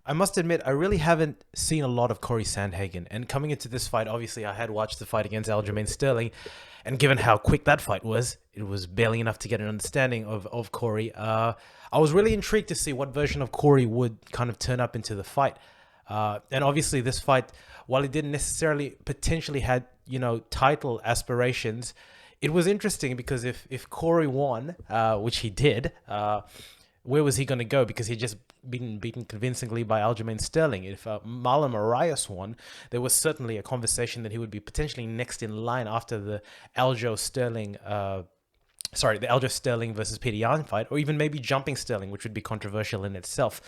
I must admit, I really haven't seen a lot of Cory Sandhagen. And coming into this fight, obviously, I had watched the fight against Aljamain Sterling. And given how quick that fight was, it was barely enough to get an understanding of Cory. I was really intrigued to see what version of Cory would kind of turn up into the fight. And obviously, this fight, while it didn't necessarily potentially had, title aspirations, it was interesting because if Cory won, which he did, where was he going to go? Because he'd just been beaten convincingly by Aljamain Sterling. If Marlon Moraes won, there was certainly a conversation that he would be potentially next in line after the Aljo Sterling, the Aljo Sterling versus Peter Yan fight, or even maybe jumping Sterling, which would be controversial in itself.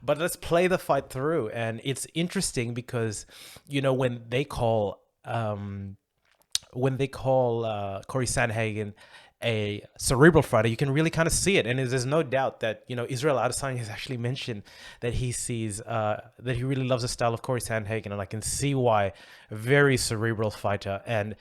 But let's play the fight through, and it's interesting because when they call Cory Sandhagen a cerebral fighter, you can really kind of see it. And there's no doubt that, Israel Adesanya has actually mentioned that he sees, that he really loves the style of Cory Sandhagen. And I can see why. A very cerebral fighter. And,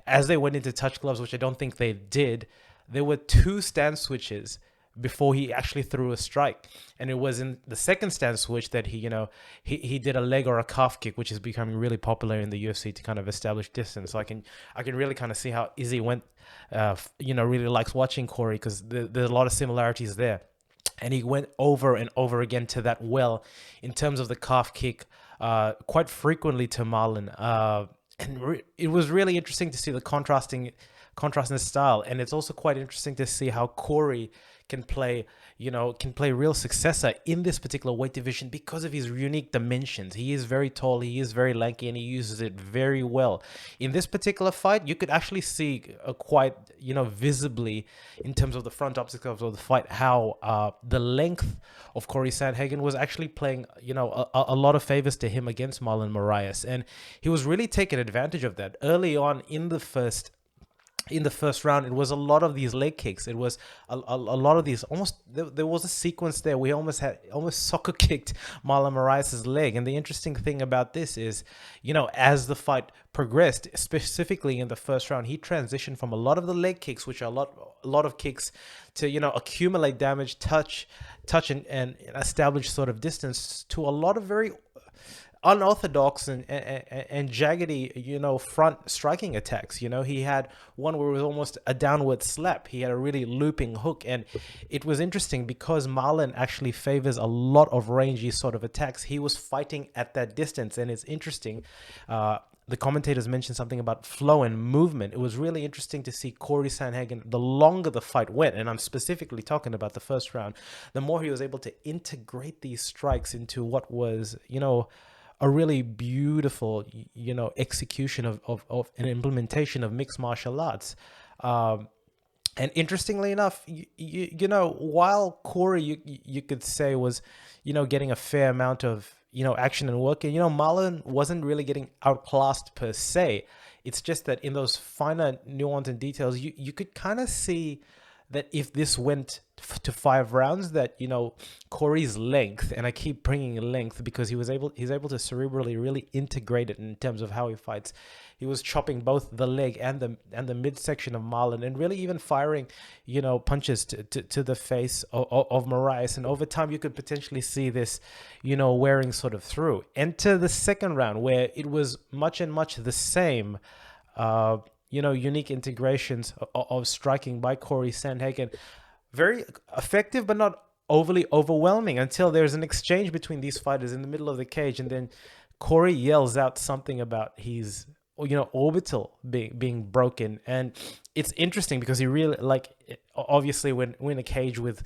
as they went into touch gloves, which I don't think they did, there were 2 stand switches before he actually threw a strike. And it was in the second stand switch that he did a leg or a calf kick, which is becoming really popular in the UFC to kind of establish distance. So I can really kind of see how Izzy went, really likes watching Cory because there's a lot of similarities there. And he went over and over again to that well in terms of the calf kick, quite frequently to Marlon. It was really interesting to see the contrast in style. And it's also quite interesting to see how Cory can play real successor in this particular weight division because of his unique dimensions. He is very tall, he is very lanky, and he uses it very well. In this particular fight, you could actually see quite, visibly in terms of the front obstacles of the fight, how the length of Cory Sandhagen was actually playing, a lot of favors to him against Marlon Moraes. And he was really taking advantage of that early on in the first round. It was a lot of these leg kicks. It was a lot of these there was a sequence there we almost soccer kicked Marlon Moraes' leg. And the interesting thing about this is, as the fight progressed, specifically in the first round, he transitioned from a lot of the leg kicks, which are a lot of kicks, to accumulate damage, touch and establish sort of distance, to a lot of very unorthodox and jaggedy, front striking attacks. He had one where it was almost a downward slap. He had a really looping hook, and it was interesting because Marlon actually favors a lot of rangy sort of attacks. He was fighting at that distance, and it's interesting. The commentators mentioned something about flow and movement. It was really interesting to see Cory Sandhagen, the longer the fight went, and I'm specifically talking about the first round, the more he was able to integrate these strikes into what was, a really beautiful, execution of an implementation of mixed martial arts. And interestingly enough, while Cory, you could say was, getting a fair amount of, action and work, and, Marlon wasn't really getting outclassed per se. It's just that in those finer nuance and details, you could kind of see that if this went to 5 rounds, that Cory's length, and I keep bringing length because he's able to cerebrally really integrate it in terms of how he fights. He was chopping both the leg and the midsection of Marlon, and really even firing punches to the face of Moraes. And over time, you could potentially see this wearing sort of through. Enter the second round, where it was much the same. Unique integrations of striking by Cory Sandhagen. Very effective, but not overly overwhelming, until there's an exchange between these fighters in the middle of the cage. And then Cory yells out something about his, orbital being broken. And it's interesting because he really, obviously when we're in a cage with,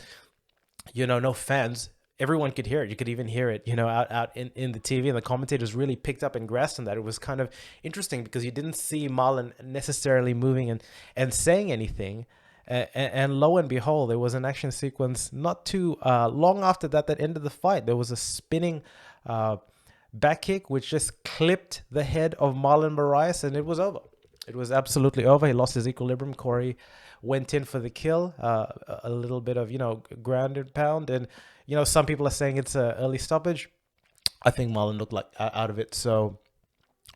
no fans, everyone could hear it. You could even hear it, out in the TV, and the commentators really picked up and grasped on that. It was kind of interesting because you didn't see Marlon necessarily moving and saying anything. And lo and behold, there was an action sequence not too long after that ended the fight. There was a spinning back kick, which just clipped the head of Marlon Moraes, and it was over. It was absolutely over. He lost his equilibrium. Cory went in for the kill, a little bit of, ground and pound. And, some people are saying it's an early stoppage. I think Marlon looked like out of it, so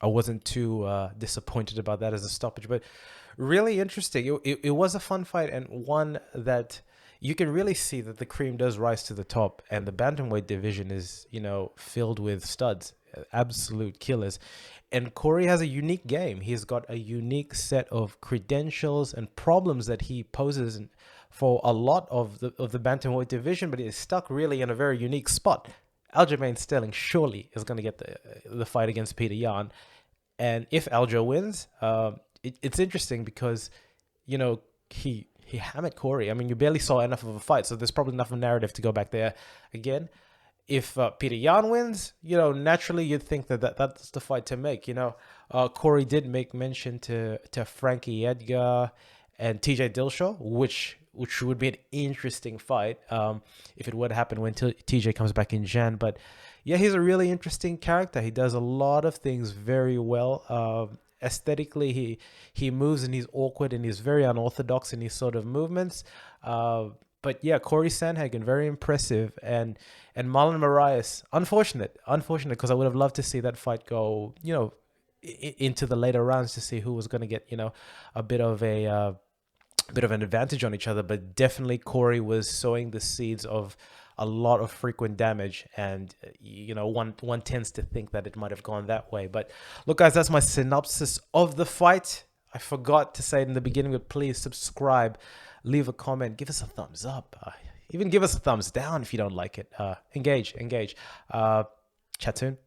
I wasn't too disappointed about that as a stoppage. But really interesting. It was a fun fight, and one that, you can really see that the cream does rise to the top, and the bantamweight division is, filled with studs, absolute killers. And Cory has a unique game. He's got a unique set of credentials and problems that he poses for a lot of the bantamweight division, but he's stuck really in a very unique spot. Aljamain Sterling surely is going to get the fight against Peter Yan, and if Aljo wins, it's interesting because, he hammered Cory. I mean, you barely saw enough of a fight, so there's probably enough of a narrative to go back there again. If Peter Yan wins, naturally you'd think that's the fight to make. Cory did make mention to Frankie Edgar and TJ Dillashaw, which would be an interesting fight if it would happen when TJ comes back in Jan. But yeah, he's a really interesting character. He does a lot of things very well. Aesthetically, he moves and he's awkward and he's very unorthodox in his sort of movements. But yeah, Cory Sandhagen, very impressive. And Marlon Moraes, unfortunate, because I would have loved to see that fight go, into the later rounds to see who was going to get, a bit of an advantage on each other. But definitely Cory was sowing the seeds of a lot of frequent damage, and one tends to think that it might have gone that way. But look, guys, that's my synopsis of the fight. I forgot to say it in the beginning, but please subscribe, leave a comment, give us a thumbs up, even give us a thumbs down if you don't like it. Engage. Chat soon.